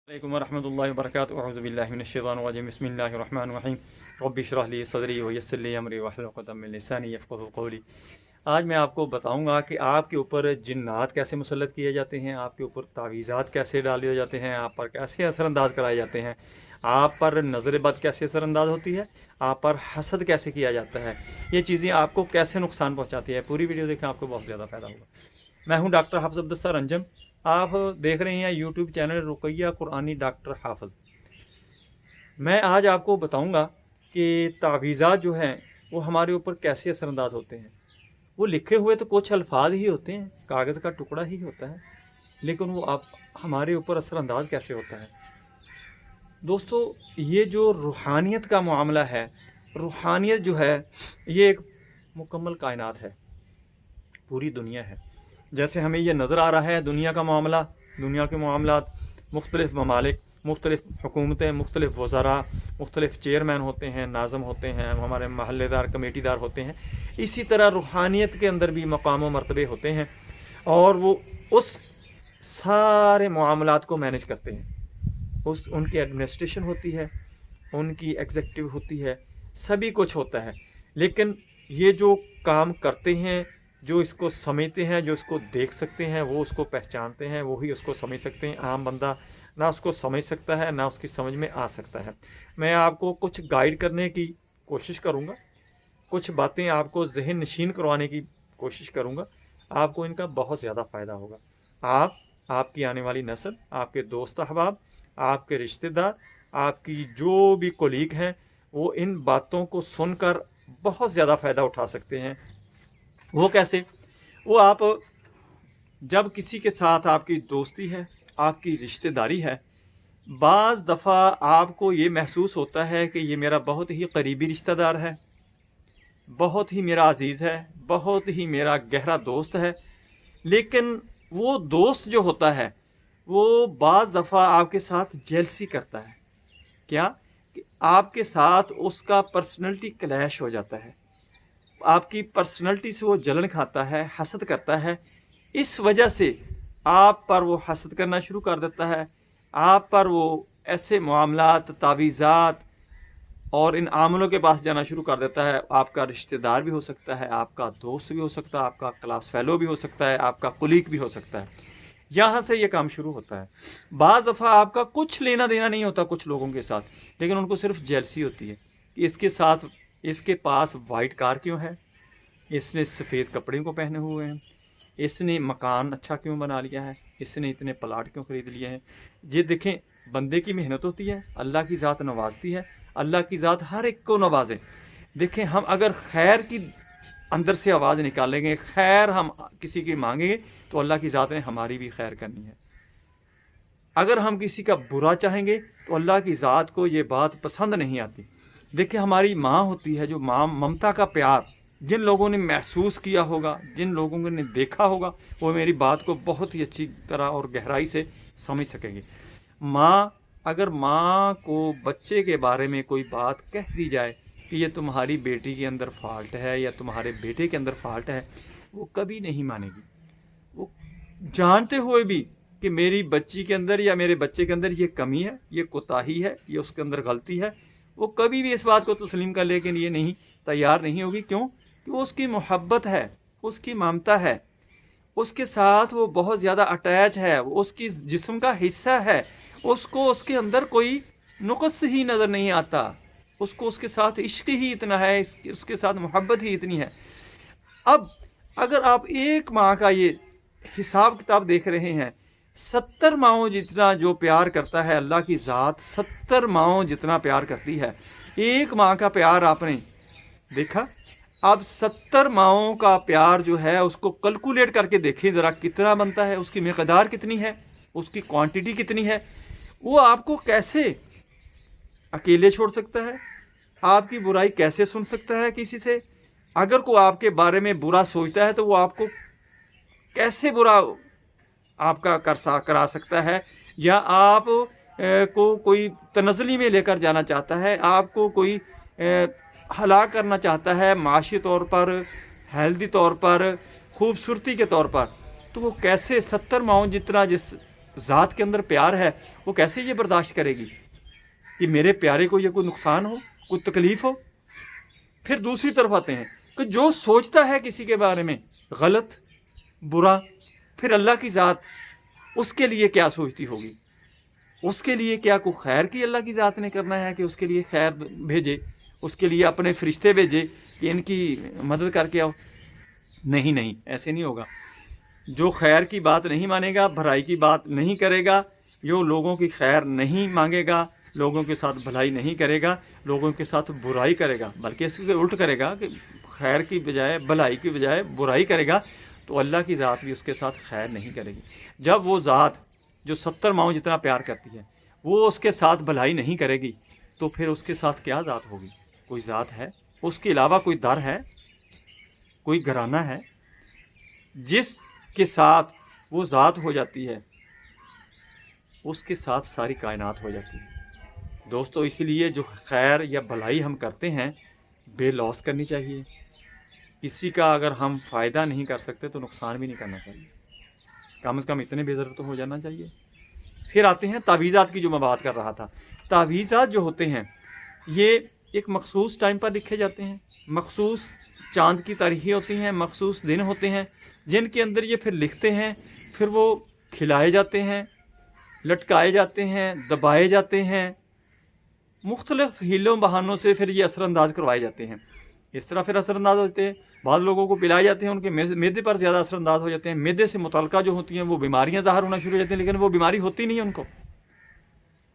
अलैकुम वरहमतुल्लाहि वबरकातुहू अऊज़ु बिल्लाहि मिनश्शैतानिर्रजीम बिस्मिल्लाहिर्रहमानिर्रहीम रब्बि इश्रह ली सदरी व यस्सिर ली अमरी वहलुल उक़दम मिन लिसानी यफ़क़हू क़ौली। आज मैं आपको बताऊंगा कि आपके ऊपर जिन्नात कैसे मुसल्लत किए जाते हैं, आपके ऊपर तावीज़ात कैसे डाल दिए जाते हैं, आप पर कैसे असरअंदाज कराए जाते हैं, आप पर नज़र बद कैसे असरअंदाज होती है, आप पर हसद कैसे किया जाता है, ये चीज़ें आपको कैसे नुकसान पहुँचाती है। पूरी वीडियो देखें, आपको बहुत ज़्यादा फ़ायदा होगा। मैं हूं डॉक्टर हाफ़िज़ अब्दुस्सर अंजम। आप देख रहे हैं यूट्यूब चैनल रुक़ैया कुरआनी डॉक्टर हाफ़िज़। मैं आज आपको बताऊंगा कि तावीज़ात जो हैं वो हमारे ऊपर कैसे असरअंदाज होते हैं। वो लिखे हुए तो कुछ अल्फाज ही होते हैं, कागज़ का टुकड़ा ही होता है, लेकिन वो आप हमारे ऊपर असरअंदाज कैसे होता है। दोस्तों, ये जो रूहानियत का मामला है, रूहानियत जो है ये एक मुकम्मल कायनात है, पूरी दुनिया है। जैसे हमें ये नज़र आ रहा है दुनिया का मामला, दुनिया के मामलात, मुख्तलिफ़ ममालिक, मुख्तलिफ़ हुकूमतें, मुख्तलिफ़ वज़रा, मुख्तलिफ़ चेयरमैन होते हैं, नाज़म होते हैं, हमारे महल्लेदार कमेटीदार होते हैं। इसी तरह रूहानियत के अंदर भी मकाम व मरतबे होते हैं और वो उस सारे मामलात को मैनेज करते हैं। उनकी एडमिनिस्ट्रेशन होती है, उनकी एग्जीक्यूटिव होती है, सभी कुछ होता है। लेकिन ये जो काम करते हैं, जो इसको समझते हैं, जो इसको देख सकते हैं, वो उसको पहचानते हैं, वही उसको समझ सकते हैं। आम बंदा ना उसको समझ सकता है, ना उसकी समझ में आ सकता है। मैं आपको कुछ गाइड करने की कोशिश करूँगा, कुछ बातें आपको ज़हन नशीन करवाने की कोशिश करूँगा। आपको इनका बहुत ज़्यादा फ़ायदा होगा। आपकी आने वाली नस्ल, आपके दोस्त अहबाब, आपके रिश्तेदार, आपकी जो भी कोलीग हैं, वो इन बातों को सुनकर बहुत ज़्यादा फ़ायदा उठा सकते हैं। वो कैसे? वो आप जब किसी के साथ आपकी दोस्ती है, आपकी रिश्तेदारी है, बाज़ दफ़ा आपको ये महसूस होता है कि ये मेरा बहुत ही करीबी रिश्तेदार है, बहुत ही मेरा अजीज़ है, बहुत ही मेरा गहरा दोस्त है। लेकिन वो दोस्त जो होता है वो बाज़ दफ़ा आपके साथ जेलसी करता है। क्या? कि आपके साथ उसका पर्सनैलिटी क्लैश हो जाता है, आपकी पर्सनैलिटी से वो जलन खाता है, हसद करता है। इस वजह से आप पर वो हसद करना शुरू कर देता है, आप पर वो ऐसे मामलात, तावीज़ात और इन आमलों के पास जाना शुरू कर देता है। आपका रिश्तेदार भी हो सकता है, आपका दोस्त भी हो सकता है, आपका क्लास फेलो भी हो सकता है, आपका कुलीग भी हो सकता है। यहाँ से ये काम शुरू होता है। बाज़ दफ़ा आपका कुछ लेना देना नहीं होता कुछ लोगों के साथ, लेकिन उनको सिर्फ जेलसी होती है कि इसके पास वाइट कार क्यों है, इसने सफ़ेद कपड़े को पहने हुए हैं, इसने मकान अच्छा क्यों बना लिया है, इसने इतने प्लाट क्यों ख़रीद लिए हैं। ये देखें, बंदे की मेहनत होती है, अल्लाह की ज़ात नवाजती है, अल्लाह की ज़ात हर एक को नवाजे। देखें, हम अगर खैर की अंदर से आवाज़ निकालेंगे, खैर हम किसी की मांगेंगे, तो अल्लाह की ज़ात ने हमारी भी खैर करनी है। अगर हम किसी का बुरा चाहेंगे तो अल्लाह की ज़ात को ये बात पसंद नहीं आती। देखिए, हमारी माँ होती है, जो माँ ममता का प्यार, जिन लोगों ने महसूस किया होगा, जिन लोगों ने देखा होगा, वो मेरी बात को बहुत ही अच्छी तरह और गहराई से समझ सकेंगे। अगर माँ को बच्चे के बारे में कोई बात कह दी जाए कि ये तुम्हारी बेटी के अंदर फॉल्ट है या तुम्हारे बेटे के अंदर फॉल्ट है, वो कभी नहीं मानेगी। वो जानते हुए भी कि मेरी बच्ची के अंदर या मेरे बच्चे के अंदर ये कमी है, ये कोताही है, ये उसके अंदर गलती है, वो कभी भी इस बात को तस्लीम कर लेकिन ये नहीं तैयार नहीं होगी। क्यों? कि वो उसकी मोहब्बत है, उसकी ममता है, उसके साथ वो बहुत ज़्यादा अटैच है, वो उसकी जिस्म का हिस्सा है, उसको उसके अंदर कोई नुक़्स ही नज़र नहीं आता, उसको उसके साथ इश्क ही इतना है, उसके साथ मोहब्बत ही इतनी है। अब अगर आप एक माँ का ये हिसाब किताब देख रहे हैं, 70 माओं जितना जो प्यार करता है अल्लाह की ज़ात, 70 माओं जितना प्यार करती है। एक माँ का प्यार आपने देखा? अब 70 माओं का प्यार जो है उसको कैलकुलेट करके देखें ज़रा, कितना बनता है, उसकी मिक़दार कितनी है, उसकी क्वांटिटी कितनी है। वो आपको कैसे अकेले छोड़ सकता है, आपकी बुराई कैसे सुन सकता है किसी से। अगर कोई आपके बारे में बुरा सोचता है तो वो आपको कैसे बुरा आपका करा सकता है, या आप को कोई तनज़ली में लेकर जाना चाहता है, आपको कोई हलाक करना चाहता है, माशी तौर पर, हेल्दी तौर पर, खूबसूरती के तौर पर, तो वो कैसे 70 माओं जितना ذات کے اندر پیار ہے وہ کیسے یہ برداشت کرے گی کہ میرے پیارے کو یہ کوئی نقصان ہو، کوئی تکلیف ہو؟ پھر دوسری طرف آتے ہیں کہ جو سوچتا ہے کسی کے بارے میں غلط برا، پھر اللہ کی ذات اس کے لیے کیا سوچتی ہوگی؟ اس کے لیے کیا کوئی خیر کی اللہ کی ذات نے کرنا ہے کہ اس کے لیے خیر بھیجے، اس کے لیے اپنے فرشتے بھیجے کہ ان کی مدد کر کے آؤ؟ نہیں، ایسے نہیں ہوگا۔ جو خیر کی بات نہیں مانے گا، بھلائی کی بات نہیں کرے گا، جو لوگوں کی خیر نہیں مانگے گا، لوگوں کے ساتھ بھلائی نہیں کرے گا، لوگوں کے ساتھ برائی کرے گا، بلکہ اس کے الٹ کرے گا کہ خیر کی بجائے بھلائی کی بجائے برائی کرے گا، تو اللہ کی ذات بھی اس کے ساتھ خیر نہیں کرے گی۔ جب وہ ذات جو 70 ماؤں جتنا پیار کرتی ہے وہ اس کے ساتھ بھلائی نہیں کرے گی، تو پھر اس کے ساتھ کیا ذات ہوگی؟ کوئی ذات ہے؟ اس کے علاوہ کوئی در ہے؟ کوئی گھرانہ ہے؟ جس کے ساتھ وہ ذات ہو جاتی ہے اس کے ساتھ ساری کائنات ہو جاتی ہے۔ دوستو اسی لیے جو خیر یا بھلائی ہم کرتے ہیں بے لوث کرنی چاہیے۔ کسی کا اگر ہم فائدہ نہیں کر سکتے تو نقصان بھی نہیں کرنا چاہیے، کم از کم اتنے بے ضرر تو ہو جانا چاہیے۔ پھر آتے ہیں تعویذات کی جو میں بات کر رہا تھا۔ تعویذات جو ہوتے ہیں یہ ایک مخصوص ٹائم پر لکھے جاتے ہیں، مخصوص چاند کی تاریخیں ہوتی ہیں، مخصوص دن ہوتے ہیں جن کے اندر یہ پھر لکھتے ہیں، پھر وہ کھلائے جاتے ہیں، لٹکائے جاتے ہیں، دبائے جاتے ہیں، مختلف ہیلوں بہانوں سے پھر یہ اثر انداز کروائے جاتے ہیں۔ اس طرح پھر اثر انداز ہوتے ہیں، بعض لوگوں کو پلائے جاتے ہیں، ان کے معدے پر زیادہ اثر انداز ہو جاتے ہیں، معدے سے متعلقہ جو ہوتی ہیں وہ بیماریاں ظاہر ہونا شروع ہو جاتی ہیں، لیکن وہ بیماری ہوتی نہیں ہے ان کو۔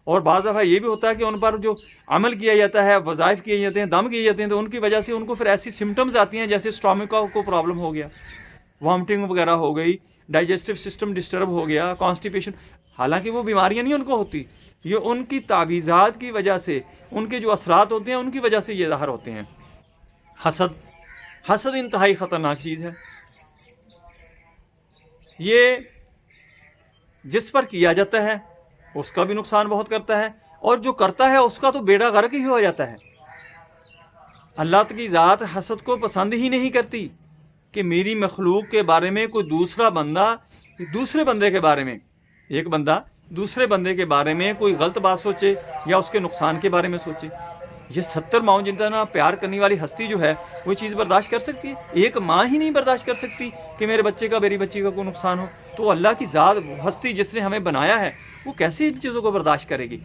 اور بعض دفعہ یہ بھی ہوتا ہے کہ ان پر جو عمل کیا جاتا ہے، وظائف کیے جاتے ہیں، دم کیے جاتے ہیں، تو ان کی وجہ سے ان کو پھر ایسی سمٹمز آتی ہیں جیسے اسٹامک کو پرابلم ہو گیا، وامٹنگ وغیرہ ہو گئی، ڈائجسٹو سسٹم ڈسٹرب ہو گیا، کانسٹیپیشن، حالانکہ وہ بیماریاں نہیں ان کو ہوتی، یہ ان کی تعویذات کی وجہ سے، ان کے جو اثرات ہوتے ہیں ان کی وجہ سے یہ ظاہر ہوتے ہیں۔ حسد انتہائی خطرناک چیز ہے، یہ جس پر کیا جاتا ہے اس کا بھی نقصان بہت کرتا ہے، اور جو کرتا ہے اس کا تو بیڑا غرق ہی ہو جاتا ہے۔ اللہ کی ذات حسد کو پسند ہی نہیں کرتی کہ میری مخلوق کے بارے میں کوئی دوسرا بندہ دوسرے بندے کے بارے میں، ایک بندہ دوسرے بندے کے بارے میں کوئی غلط بات سوچے یا اس کے نقصان کے بارے میں سوچے۔ یہ 70 ماؤں جتنا پیار کرنے والی ہستی جو ہے وہ چیز برداشت کر سکتی ہے؟ ایک ماں ہی نہیں برداشت کر سکتی کہ میرے بچے کا میری بچی کا کوئی نقصان ہو، تو اللہ کی ذات ہستی جس نے ہمیں بنایا ہے وہ کیسے ان چیزوں کو برداشت کرے گی؟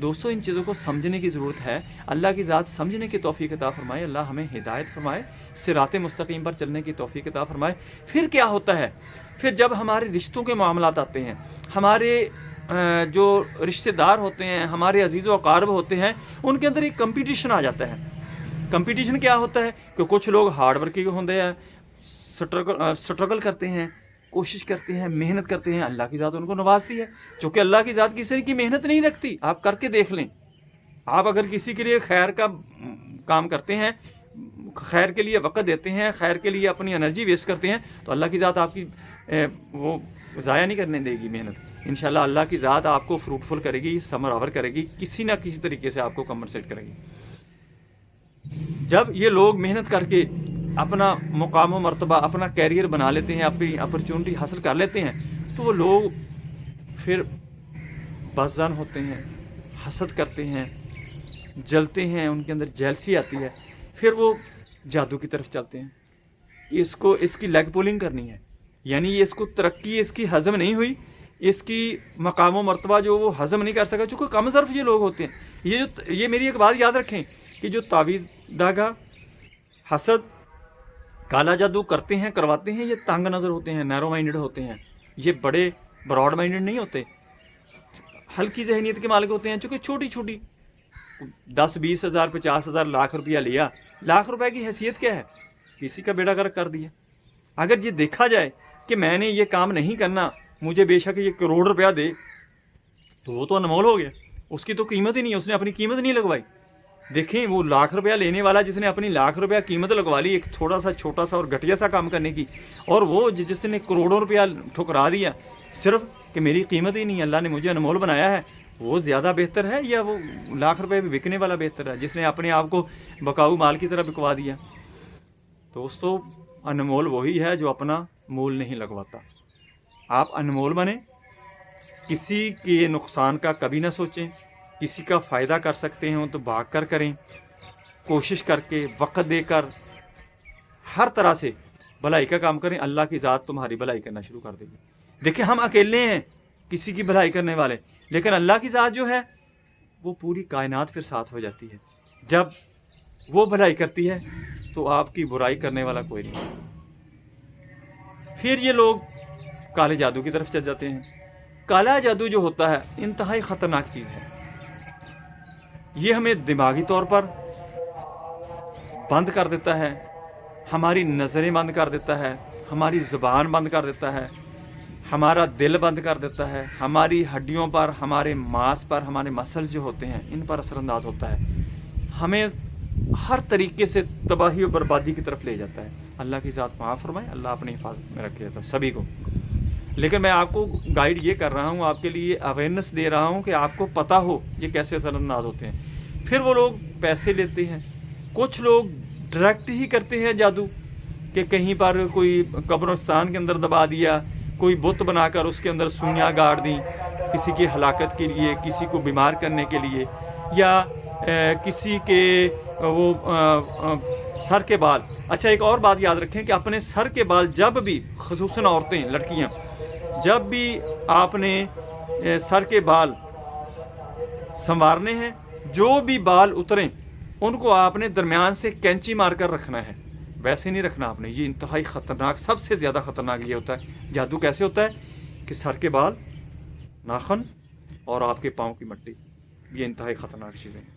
دوستو ان چیزوں کو سمجھنے کی ضرورت ہے۔ اللہ کی ذات سمجھنے کی توفیق عطا فرمائے، اللہ ہمیں ہدایت فرمائے، صراط مستقیم پر چلنے کی توفیق عطا فرمائے۔ پھر کیا ہوتا ہے؟ پھر جب ہمارے رشتوں کے معاملات آتے ہیں، ہمارے جو رشتہ دار ہوتے ہیں، ہمارے عزیز و اقارب ہوتے ہیں، ان کے اندر ایک کمپٹیشن آ جاتا ہے۔ کمپٹیشن کیا ہوتا ہے کہ کچھ لوگ ہارڈ ورکنگ ہوتے ہیں، سٹرگل کرتے ہیں، کوشش کرتے ہیں، محنت کرتے ہیں، اللہ کی ذات ان کو نوازتی ہے، چونکہ اللہ کی ذات کسی کی محنت نہیں رکھتی۔ آپ کر کے دیکھ لیں، آپ اگر کسی کے لیے خیر کا کام کرتے ہیں، خیر کے لیے وقت دیتے ہیں، خیر کے لیے اپنی انرجی ویسٹ کرتے ہیں، تو اللہ کی ذات آپ کی وہ ضائع نہیں کرنے دے گی محنت۔ انشاءاللہ اللہ کی ذات آپ کو فروٹفل کرے گی، ثمر آور کرے گی، کسی نہ کسی طریقے سے آپ کو کمپنسیٹ کرے گی۔ جب یہ لوگ محنت کر کے اپنا مقام و مرتبہ، اپنا کیریئر بنا لیتے ہیں، اپنی اپرچونٹی حاصل کر لیتے ہیں، تو وہ لوگ پھر بدظن ہوتے ہیں، حسد کرتے ہیں، جلتے ہیں، ان کے اندر جیلسی آتی ہے، پھر وہ جادو کی طرف چلتے ہیں کہ اس کی لیگ پولنگ کرنی ہے، یعنی اس کو ترقی اس کی ہضم نہیں ہوئی، اس کی مقام و مرتبہ جو وہ ہضم نہیں کر سکا، چونکہ کم ظرف یہ لوگ ہوتے ہیں۔ یہ میری ایک بات یاد رکھیں کہ جو تعویذ داغا، حسد، کالا جادو کرتے ہیں، کرواتے ہیں، یہ تنگ نظر ہوتے ہیں، نیرو مائنڈڈ ہوتے ہیں، یہ بڑے براڈ مائنڈڈ نہیں ہوتے، ہلکی ذہنیت کے مالک ہوتے ہیں، چونکہ چھوٹی چھوٹی 10 20 ہزار 50 ہزار لاکھ روپیہ لیا، لاکھ روپے کی حیثیت کیا ہے؟ کسی کا بیڑا غرق کر دیا۔ اگر یہ دیکھا جائے کہ میں نے یہ کام نہیں کرنا، مجھے بے شک یہ کروڑ روپیہ دے، تو وہ تو انمول ہو گیا، اس کی تو قیمت ہی نہیں ہے، اس نے اپنی قیمت نہیں لگوائی۔ دیکھیں وہ لاکھ روپیہ لینے والا جس نے اپنی لاکھ روپیہ قیمت لگوا لی ایک تھوڑا سا چھوٹا سا اور گھٹیا سا کام کرنے کی، اور وہ جس نے کروڑوں روپیہ ٹھکرا دیا صرف کہ میری قیمت ہی نہیں، اللہ نے مجھے انمول بنایا ہے، وہ زیادہ بہتر ہے یا وہ لاکھ روپے بھی بکنے والا بہتر ہے جس نے اپنے آپ کو بکاؤ مال کی طرح بکوا دیا؟ دوستو انمول وہی ہے جو اپنا مول نہیں لگواتا۔ آپ انمول بنیں، किसी के नुकसान का कभी ना सोचें, किसी का फ़ायदा कर सकते हो तो भाग कर करें, कोशिश करके वक़्त देकर हर तरह से भलाई का काम करें। अल्लाह की ज़ात तुम्हारी भलाई करना शुरू कर देगी। देखिए हम अकेले हैं किसी की भलाई करने वाले, लेकिन अल्लाह की ज़ात जो है वो पूरी कायनात फिर साथ हो जाती है। जब वो भलाई करती है तो आपकी बुराई करने वाला कोई नहीं। फिर ये लोग काले जादू की तरफ चल जाते हैं। काला जादू जो होता है इंतहाई ख़तरनाक चीज़ है। ये हमें दिमागी तौर पर बंद कर देता है, हमारी नज़रें बंद कर देता है, हमारी ज़ुबान बंद कर देता है, हमारा दिल बंद कर देता है, हमारी हड्डियों पर, हमारे मांस पर, हमारे मसल्स जो होते हैं इन पर असरअंदाज होता है, हमें हर तरीके से तबाही और बर्बादी की तरफ ले जाता है। अल्लाह की ज़ात माफ़ फरमाए, अल्लाह अपनी हिफाजत में रखे तो सभी को। लेकिन मैं आपको गाइड ये कर रहा हूँ, आपके लिए अवेयरनेस दे रहा हूँ कि आपको पता हो ये कैसे असरअंदाज होते हैं। फिर वो लोग पैसे लेते हैं, कुछ लोग डायरेक्ट ही करते हैं जादू कि कहीं पर कोई कब्रिस्तान के अंदर दबा दिया, कोई बुत बनाकर उसके अंदर सुइयाँ गाड़ दी किसी की हलाकत के लिए, किसी को बीमार करने के लिए, या किसी के सर के बाल। अच्छा एक और बात याद रखें कि अपने सर के बाल जब भी, ख़ुसूसन औरतें, लड़कियां, जब भी आपने सर के बाल संवारने हैं, जो भी बाल उतरें उनको आपने दरमियान से कैंची मारकर रखना है, वैसे नहीं रखना आपने। ये इंतहाई ख़तरनाक, सबसे ज़्यादा ख़तरनाक ये होता है। जादू कैसे होता है कि सर के बाल, नाखून और आपके पाँव की मट्टी, ये इंतहाई ख़तरनाक चीज़ें हैं।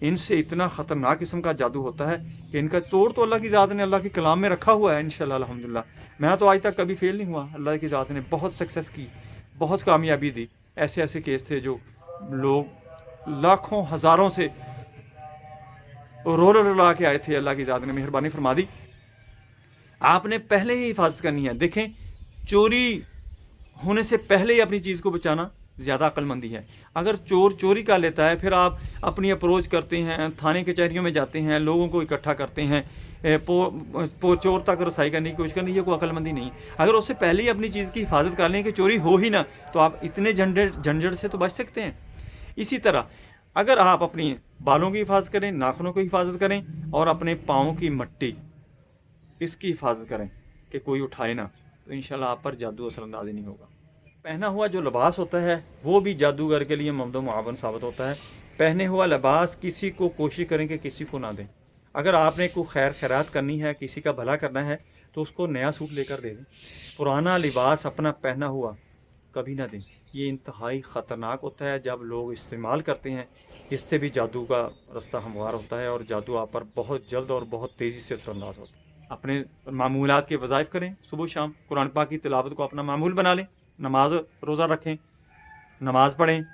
इनसे इतना ख़तरनाक किस्म का जादू होता है कि इनका तोड़ तो अल्लाह की ज़ात ने अल्लाह के कलाम में रखा हुआ है। इंशाअल्लाह अल्हम्दुलिल्लाह मैं तो आज तक कभी फेल नहीं हुआ। अल्लाह की ज़ात ने बहुत सक्सेस की, बहुत कामयाबी दी। ऐसे ऐसे केस थे जो लोग लाखों हज़ारों से रोल रुला के आए थे। अल्लाह की ज़ात ने मेहरबानी फरमा दी। आपने पहले ही हिफाजत करनी है। देखें, चोरी होने से पहले ही अपनी चीज़ को बचाना ज़्यादा अक्लमंदी है। अगर चोर चोरी कर लेता है, फिर आप अपनी अप्रोच करते हैं, थाने कचहरियों में जाते हैं, लोगों को इकट्ठा करते हैं, चोर तक रसाई करने की कोशिश करनी, ये कोई अक्लमंदी नहीं। अगर उससे पहले ही अपनी चीज़ की हिफाजत कर लें कि चोरी हो ही ना, तो आप इतने झंझट से तो बच सकते हैं। इसी तरह अगर आप अपनी बालों की हिफाजत करें, नाखूनों की हिफाजत करें और अपने पाँव की मट्टी, इसकी हिफाजत करें कि कोई उठाए ना, तो इंशाल्लाह आप पर जादू असरअंदाज नहीं होगा। पहना हुआ जो लिबास होता है वो भी जादूगर के लिए ममदो मुआवन साबित होता है। पहने हुआ लिबास किसी को कोशिश करें कि किसी को ना दें। अगर आपने कोई खैर खैरात करनी है, किसी का भला करना है, तो उसको नया सूट लेकर दे दें। पुराना लिबास अपना पहना हुआ कभी ना दें। ये इंतहाई ख़तरनाक होता है। जब लोग इस्तेमाल करते हैं, इससे भी जादू का रास्ता हमवार होता है और जादू आप पर बहुत जल्द और बहुत तेज़ी से असरअंदाज होता है। अपने मामूलात के वज़ाइफ करें, सुबह शाम कुरान पाक की तिलावत को अपना मामूल बना लें, नमाज रोज़ा रखें, नमाज़ पढ़ें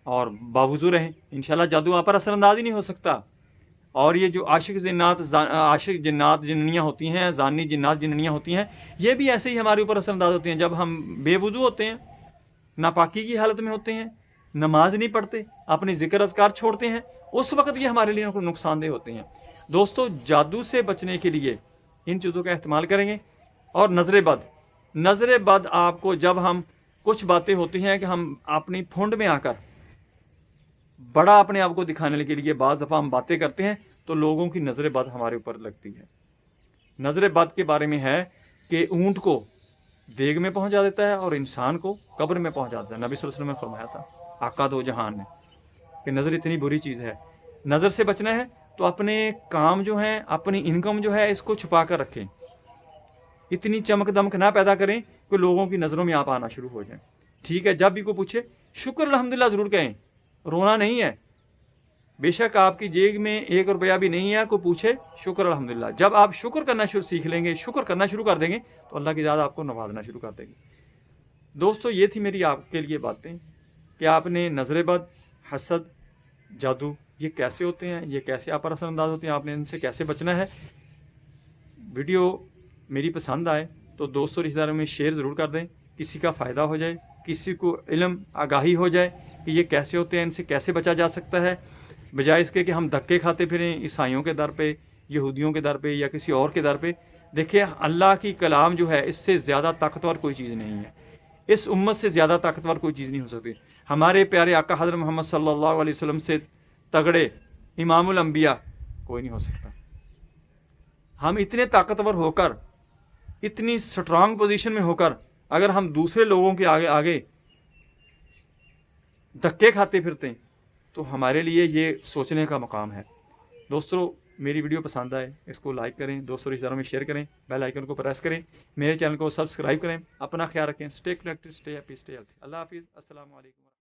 और बावुज़ू रहें। इंशाल्लाह जादू आप पर असरअंदाज ही नहीं हो सकता। और ये जो आशिक जिन्नात जिन्नियाँ होती हैं, जानी जिन्नात जिन्नियाँ होती हैं, ये भी ऐसे ही हमारे ऊपर असरअंदाज होती हैं। जब हम बेवुज़ू होते हैं, नापाकी की हालत में होते हैं, नमाज नहीं पढ़ते, अपनी ज़िक्र अज़कार छोड़ते हैं, उस वक़्त ये हमारे लिए नुकसानदेह होते हैं। दोस्तों, जादू से बचने के लिए इन चीज़ों का इस्तेमाल करेंगे। और नज़र बद आपको, जब हम कुछ बातें होती हैं कि हम अपनी फुंड में आकर बड़ा अपने आप को दिखाने के लिए बाज़ दफ़ा हम बातें करते हैं, तो लोगों की नज़र बद हमारे ऊपर लगती है। नज़र बद के बारे में है कि ऊँट को देग में पहुंचा देता है और इंसान को कब्र में पहुंचा देता है। नबी सल्लल्लाहु अलैहि वसल्लम ने फरमाया था, आका दो जहान ने, कि नज़र इतनी बुरी चीज़ है। नज़र से बचना है तो अपने काम जो हैं, अपनी इनकम जो है, इसको छुपा कर रखें। इतनी चमक दमक ना पैदा करें कि लोगों की नज़रों में आप आना शुरू हो जाएं। ठीक है, जब भी कोई पूछे शुक्र अल्हम्दुलिल्लाह ज़रूर कहें, रोना नहीं है। बेशक आपकी जेब में 1 रुपया भी नहीं है, कोई पूछे शुक्र अल्हम्दुलिल्लाह। जब आप शुक्र करना सीख लेंगे, शुक्र करना शुरू कर देंगे, तो अल्लाह की ज़ात आपको नवाजना शुरू कर देगी। दोस्तों, ये थी मेरी आपके लिए बातें कि आपने नज़र बद, हसद, जादू ये कैसे होते हैं, ये कैसे आप पर असरअंदाज होते हैं, आपने इनसे कैसे बचना है। वीडियो मेरी पसंद आए तो दोस्तों रिश्तेदारों में शेयर ज़रूर कर दें, किसी का फ़ायदा हो जाए, किसी को इल्म आगाही हो जाए कि ये कैसे होते हैं, इनसे कैसे बचा जा सकता है, बजाय इसके कि हम धक्के खाते फिरें ईसाइयों के दर पे, यहूदियों के दर पे या किसी और के दर पे। देखिए, अल्लाह की कलाम जो है, इससे ज़्यादा ताकतवर कोई चीज़ नहीं है। اس امت سے زیادہ طاقتور کوئی چیز نہیں ہو سکتی. ہمارے پیارے آقا حضرت محمد صلی اللہ علیہ وسلم سے تگڑے امام الانبیاء کوئی نہیں ہو سکتا. ہم اتنے طاقتور ہو کر، اتنی سٹرانگ پوزیشن میں ہو کر، اگر ہم دوسرے لوگوں کے آگے آگے دھکے کھاتے پھرتے ہیں تو ہمارے لیے یہ سوچنے کا مقام ہے. دوستو میری ویڈیو پسند آئے اس کو لائک کریں، دوستوں رشتہ داروں میں شیئر کریں، بیل آئیکن کو پریس کریں، میرے چینل کو سبسکرائب کریں. اپنا خیال رکھیں. Stay connected, stay happy, stay healthy. اللہ حافظ. السلام علیکم.